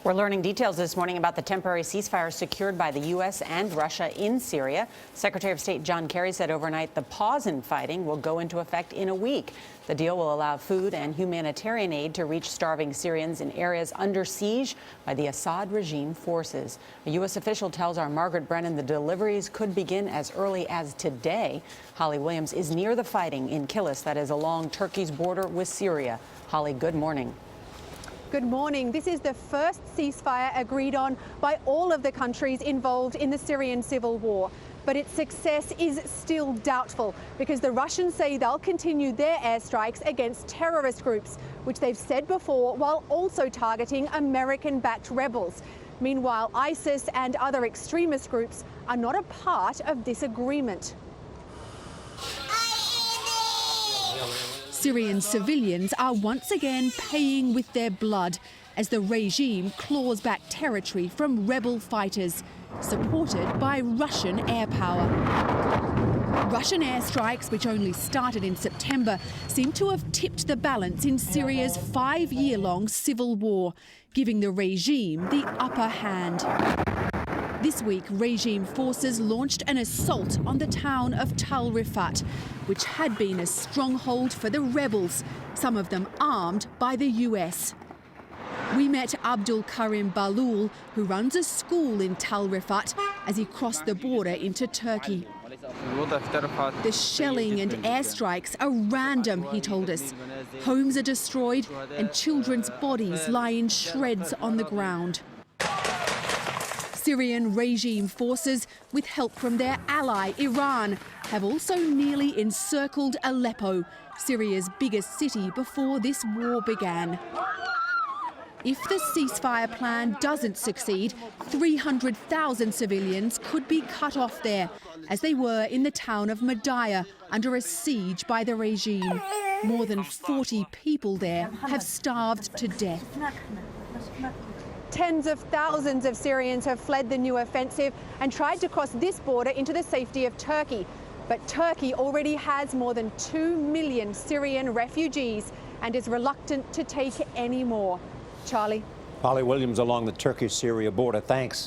We're learning details this morning about the temporary ceasefire secured by the U.S. and Russia in Syria. Secretary of State John Kerry said overnight the pause in fighting will go into effect in a week. The deal will allow food and humanitarian aid to reach starving Syrians in areas under siege by the Assad regime forces. A U.S. official tells our Margaret Brennan the deliveries could begin as early as today. Holly Williams is near the fighting in Kilis, that is along Turkey's border with Syria. Holly, good morning. Good morning. This is the first ceasefire agreed on by all of the countries involved in the Syrian civil war. But its success is still doubtful because the Russians say they'll continue their airstrikes against terrorist groups, which they've said before, while also targeting American-backed rebels. Meanwhile, ISIS and other extremist groups are not a part of this agreement. Syrian civilians are once again paying with their blood as the regime claws back territory from rebel fighters, supported by Russian air power. Russian airstrikes, which only started in September, seem to have tipped the balance in Syria's 5-year-long civil war, giving the regime the upper hand. This week, regime forces launched an assault on the town of Tal Rifat, which had been a stronghold for the rebels, some of them armed by the US. We met Abdul Karim Balul, who runs a school in Tal Rifat, as he crossed the border into Turkey. The shelling and airstrikes are random, he told us. Homes are destroyed and children's bodies lie in shreds on the ground. Syrian regime forces, with help from their ally Iran, have also nearly encircled Aleppo, Syria's biggest city before this war began. If the ceasefire plan doesn't succeed, 300,000 civilians could be cut off there, as they were in the town of Madaya, under a siege by the regime. More than 40 people there have starved to death. Tens of thousands of Syrians have fled the new offensive and tried to cross this border into the safety of Turkey. But Turkey already has more than 2 million Syrian refugees and is reluctant to take any more. Charlie. Holly Williams along the Turkish-Syria border. Thanks.